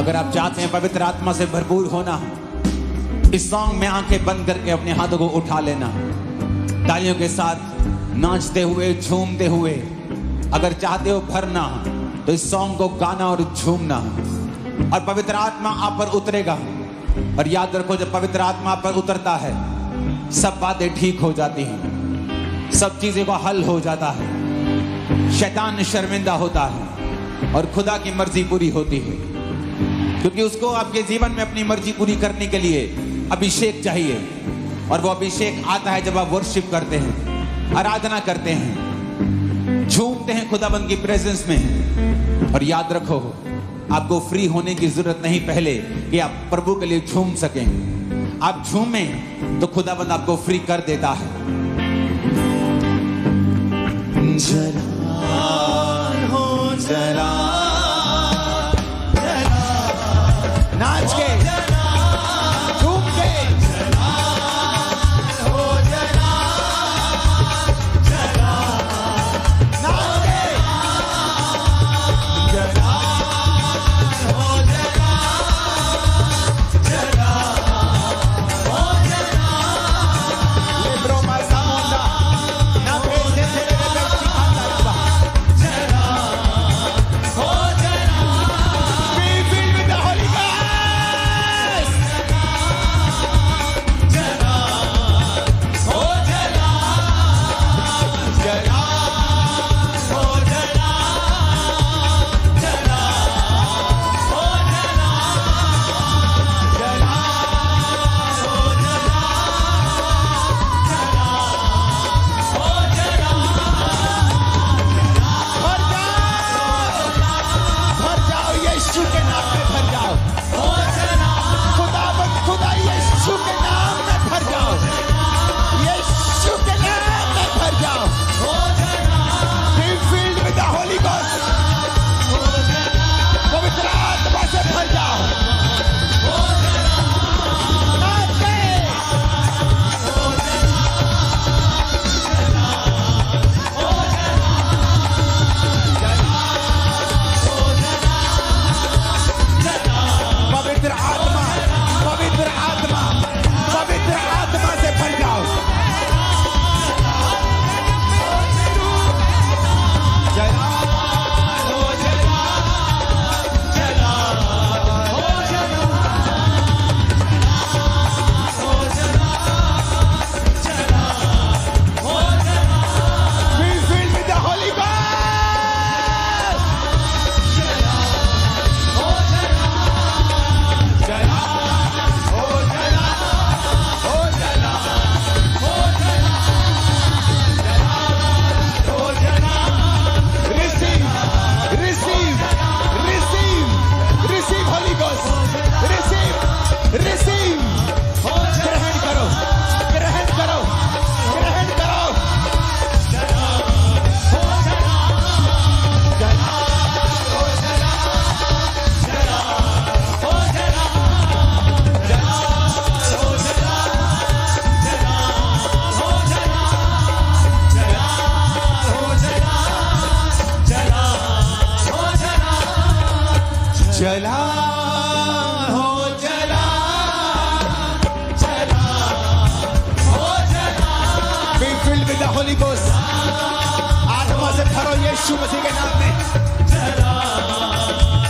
अगर आप चाहते हैं पवित्र आत्मा से भरपूर होना, इस सॉन्ग में आंखें बंद करके अपने हाथों को उठा लेना, तालियों के साथ नाचते हुए झूमते हुए। अगर चाहते हो भरना तो इस सॉन्ग को गाना और झूमना, और पवित्र आत्मा आप पर उतरेगा। और याद रखो, जब पवित्र आत्मा आप पर उतरता है सब बातें ठीक हो जाती हैं, सब चीजें का हल हो जाता है, शैतान शर्मिंदा होता है और खुदा की मर्जी पूरी होती है। क्योंकि उसको आपके जीवन में अपनी मर्जी पूरी करने के लिए अभिषेक चाहिए, और वो अभिषेक आता है जब आप वर्शिप करते हैं, आराधना करते हैं, झूमते हैं खुदाबंद की प्रेजेंस में। और याद रखो, आपको फ्री होने की जरूरत नहीं पहले कि आप प्रभु के लिए झूम सकें। आप झूमें तो खुदाबंद आपको फ्री कर देता है। जला हो जला, नाच के झूम के, जला हो जला, जला हो जला। Be filled with the Holy Ghost. आत्मा से भरो यीशु मसीह के नाम में। जला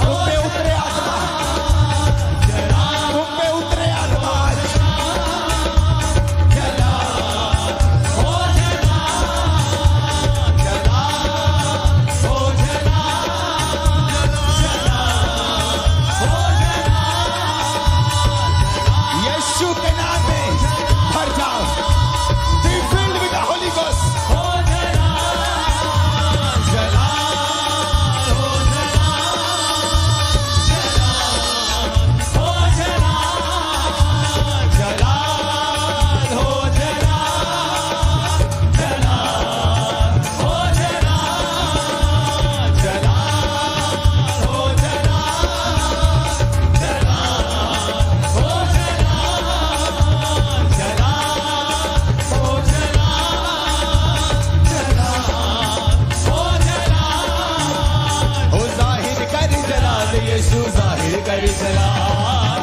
तुम पे उतरे आत्मा, तुम पे उतरे आत्मा। जला हो जला, जला हो जला। यीशु के नाम में भर जाओ। Be filled with the Holy Ghost. जला कर जला,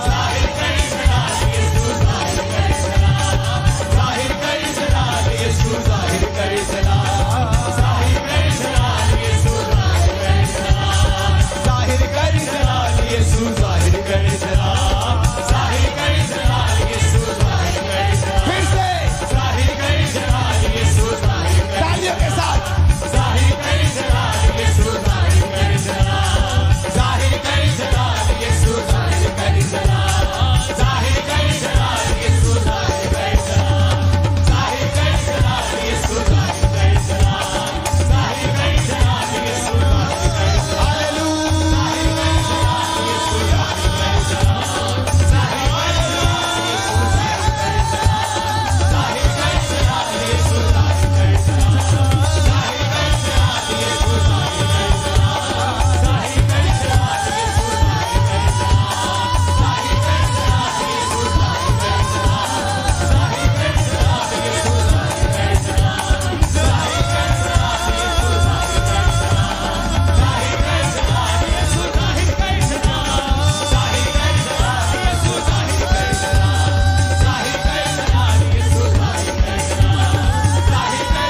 जाहिर कर जलाल यीशु, जाहिर कर जला, जाहिर कर जलाल यीशु, जाहिर कर जला, जाहिर कर जलाल यीशु, जाहिर कर जला, जाहिर कर जलाल यीशु, जाहिर कर जला, जाहिर कर जलाल यीशु, जाहिर कर जला, फिर से जाहिर कर जलाल यीशु, जाहिर कर, तालियों के साथ जाहिर कर जलाल यीशु, जाहिर कर जला, जाहिर कर जलाल यीशु, जाहिर कर जला, जाहिर कर जलाल यीशु, जाहिर कर जला, जाहिर कर जलाल यीशु, जाहिर कर जला, जाहिर कर जलाल यीशु, जाहिर कर जला, हालेलुया, जाहिर कर जलाल यीशु, जाहिर कर जला, जाहिर कर जलाल यीशु, जाहिर कर जला, जाहिर कर जलाल यीशु, जाहिर कर जला, जाहिर कर जलाल यीशु, जाहिर कर जला, जाहिर कर जलाल यीशु, जाहिर कर जला, जाहिर कर जलाल यीशु, जाहिर कर जला, जाहिर कर जलाल यीशु, जाहिर कर जला, जाहिर कर जलाल यीशु, जाहिर कर जला, जाहिर कर जलाल यीशु, जाहिर कर जला, जाहिर कर जलाल यीशु, जाहिर कर जला, जाहिर कर जलाल यीशु, जाहिर कर जला, जाहिर कर जलाल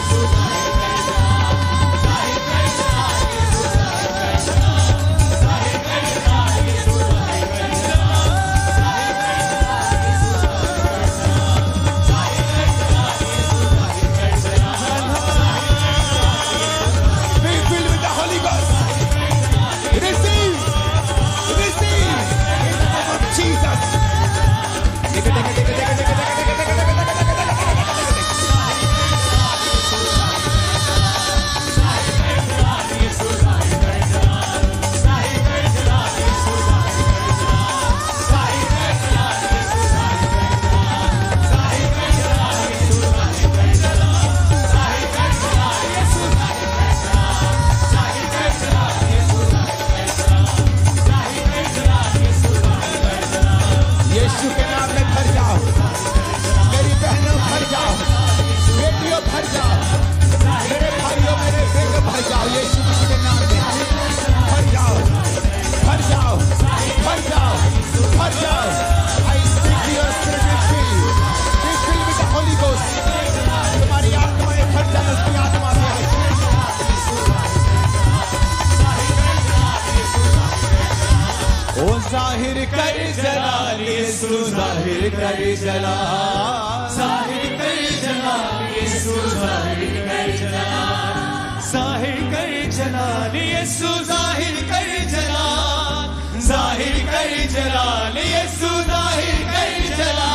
यीशु, जाहिर कर जला, जाहिर कर जलाल यीशु, जाहिर कर जला, जाहिर कर जलाल यीशु, जाहिर कर जला, जाहिर कर जलाल यीशु, जाहिर कर जला, be filled with the Holy Ghost. Receive, receive in the name of Jesus. यीशु के नाम में भर जाओ, मेरी बहनों भर जाओ, बेटियों भर जाओ, मेरे भाइयों मेरे बेटे भर जाओ, यीशु मसीह के नाम में भर जाओ, भर जाओ, भर जाओ, भर जाओ। I speak to your spirit, be filled with the Holy Ghost. तुम्हारी आत्माएं भर जाए उसकी आत्मा से। ओ जाहिर कर जलाल यीशु, जाहिर कर जला, जाहिर कर जलाल यीशु, जाहिर कर जला, जाहिर कर जलाल यीशु, जाहिर कर जला, जाहिर कर जलाल यीशु, जाहिर कर जला,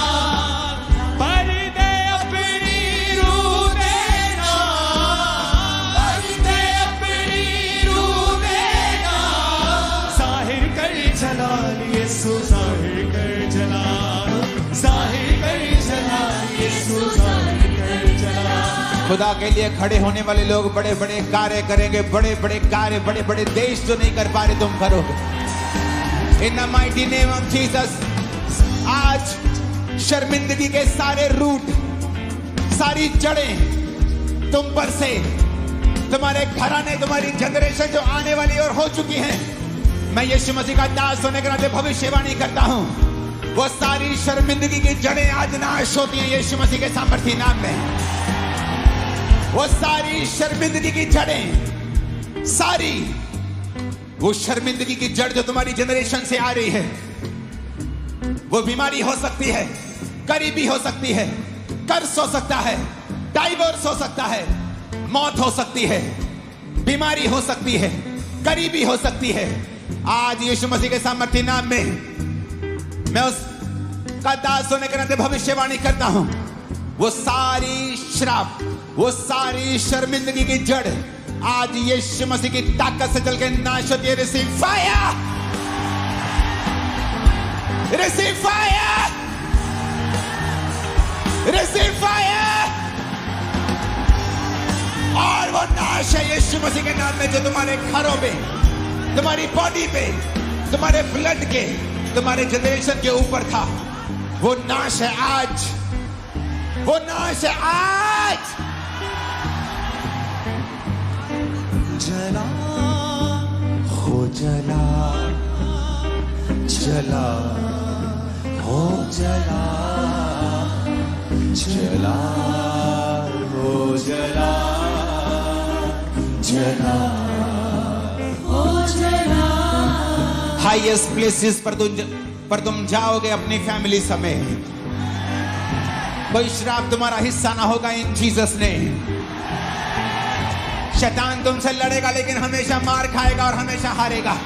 भर दे अपनी रूह देना, भर दे अपनी रूह देना, जाहिर कर जलाल यीशु, जाहिर कर जलाल, जाहिर कर जलाल यीशु, जाहिर कर जलाल। खुदा के लिए खड़े होने वाले लोग बड़े बड़े कार्य करेंगे, बड़े बड़े कार्य, बड़े बड़े देश जो नहीं कर पा रहे तुम करोगे। In the mighty name of Jesus. आज शर्मिंदगी के सारे रूट, सारी जड़ें तुम पर से, तुम्हारे घराने, तुम्हारी जनरेशन जो आने वाली और हो चुकी हैं, मैं यीशु मसीह का दास होने के नाते भविष्यवाणी करता हूं, वो सारी शर्मिंदगी की जड़ें आज नाश होती हैं यीशु मसीह के सामर्थी नाम में। वो सारी शर्मिंदगी की जड़ें, सारी वो शर्मिंदगी की जड़ जो तुम्हारी जनरेशन से आ रही है, वो बीमारी हो सकती है, गरीबी हो सकती है, कर्ज हो सकता है, डाइवोर्स हो सकता है, मौत हो सकती है, बीमारी हो सकती है, गरीबी हो सकती है। आज यीशु मसीह के सामर्थी नाम में मैं उस का दास होने के नाते भविष्यवाणी करता हूं, वो सारी श्राप, वो सारी शर्मिंदगी की जड़ आज यीशु मसीह की ताकत से चल के नाश होती है। Receive fire, receive fire, receive fire. और वो नाश है यीशु मसीह के नाम में जो तुम्हारे घरों में, तुम्हारी बॉडी पे, तुम्हारे ब्लड के, तुम्हारे जनरेशन के ऊपर था, वो नाश है आज, वो नाश है आज। जला हो जला जला हो जला जला हो जला जला हो जला। हाईएस्ट प्लेसेस पर तुम जाओगे अपनी फैमिली समेत। कोई श्राप तुम्हारा हिस्सा ना होगा इन जीसस ने। शैतान तुमसे लड़ेगा लेकिन हमेशा मार खाएगा और हमेशा हारेगा।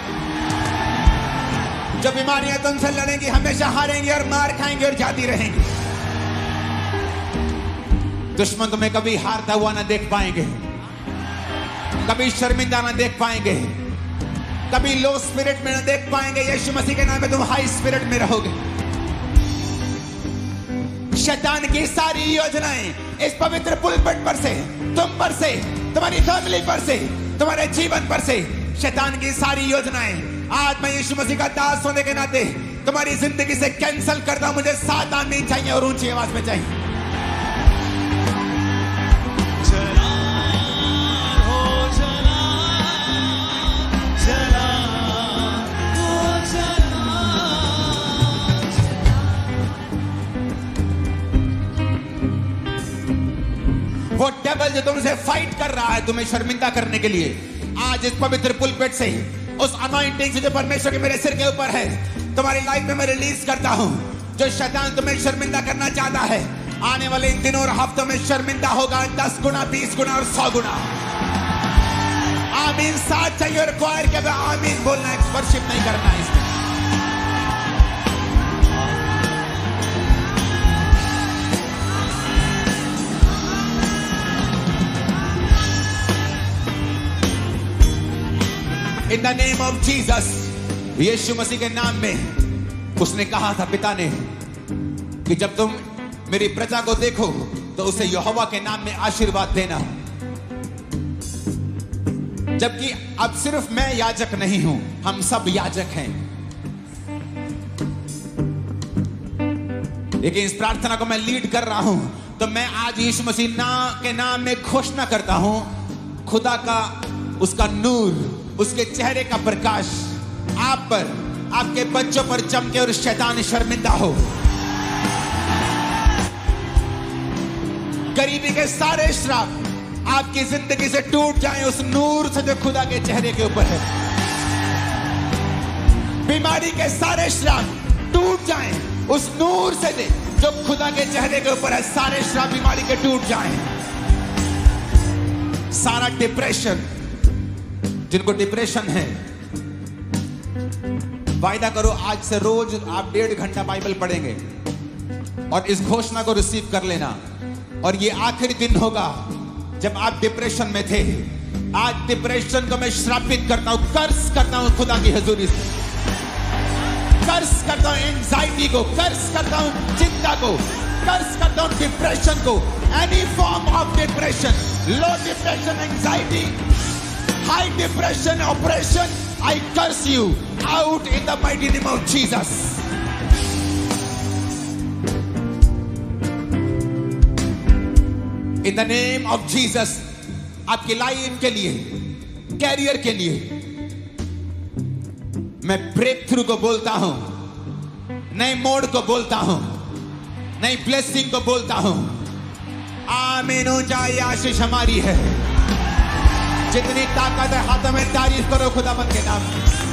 जो बीमारियां तुमसे लड़ेंगी हमेशा हारेंगी और मार खाएंगे और जाती रहेंगी। दुश्मन तुम्हें कभी हारता हुआ ना देख पाएंगे, कभी शर्मिंदा ना देख पाएंगे, कभी लो स्पिरिट में ना देख पाएंगे। यीशु मसीह के नाम में तुम हाई स्पिरिट में रहोगे। शैतान की सारी योजनाएं इस पवित्र पुलपिट पर से, तुम पर से, तुम्हारी फैमिली पर से, तुम्हारे जीवन पर से, शैतान की सारी योजनाएं आज मैं यीशु मसीह का दास होने के नाते तुम्हारी जिंदगी से कैंसिल करता हूं। मुझे 7 आमीन चाहिए और ऊंची आवाज में चाहिए। जला हो जला जला हो जला। वो डेविल जो तुमसे फाइट कर रहा है तुम्हें शर्मिंदा करने के लिए, आज इस पवित्र पुलपिट से उस अनॉइंटिंग से जो परमेश्वर के मेरे सिर के ऊपर है तुम्हारी लाइफ में मैं रिलीज करता हूं। जो शैतान तुम्हें शर्मिंदा करना चाहता है आने वाले इन दिनों और हफ्तों में शर्मिंदा होगा 10 गुना, 20 गुना और 100 गुना। आमीन साथ चाहिए और क्वायर के आमीन बोलना है, वर्शिप नहीं करना है इसमें। In the name of Jesus, Yeshu Masih के नाम में उसने कहा था पिता ने कि जब तुम मेरी प्रजा को देखो तो उसे यहोवा के नाम में आशीर्वाद देना। जबकि अब सिर्फ मैं याजक नहीं हूं, हम सब याजक हैं। लेकिन इस प्रार्थना को मैं लीड कर रहा हूं तो मैं आज यीशु मसीह के नाम में घोषणा करता हूं, खुदा का उसका नूर, उसके चेहरे का प्रकाश आप पर, आपके बच्चों पर चमके और शैतान शर्मिंदा हो। गरीबी के सारे श्राप आपकी जिंदगी से टूट जाएं उस नूर से जो खुदा के चेहरे के ऊपर है। बीमारी के सारे श्राप टूट जाएं उस नूर से जो खुदा के चेहरे के ऊपर है। सारे श्राप बीमारी के टूट जाएं। सारा डिप्रेशन, जिनको डिप्रेशन है, वायदा करो आज से रोज आप 1.5 घंटा बाइबल पढ़ेंगे और इस घोषणा को रिसीव कर लेना। और ये आखिरी दिन होगा जब आप डिप्रेशन में थे। आज डिप्रेशन को मैं श्रापित करता हूं, कर्स करता हूं खुदा की हजूरी से। कर्स करता हूं एंजाइटी को, कर्स करता हूं चिंता को, कर्स करता हूं डिप्रेशन को। Any form of depression, low depression, anxiety, high depression, oppression, I curse you out in the mighty name of Jesus. In the name of Jesus, आपकी लाइफ के लिए, कैरियर के लिए मैं ब्रेक थ्रू को बोलता हूं, नए मोड़ को बोलता हूं, नई ब्लेसिंग को बोलता हूं। आमीन। ऊंचा आशीष हमारी है। जितनी ताकत है हाथों में तारीफ करो खुदावंद के नाम की।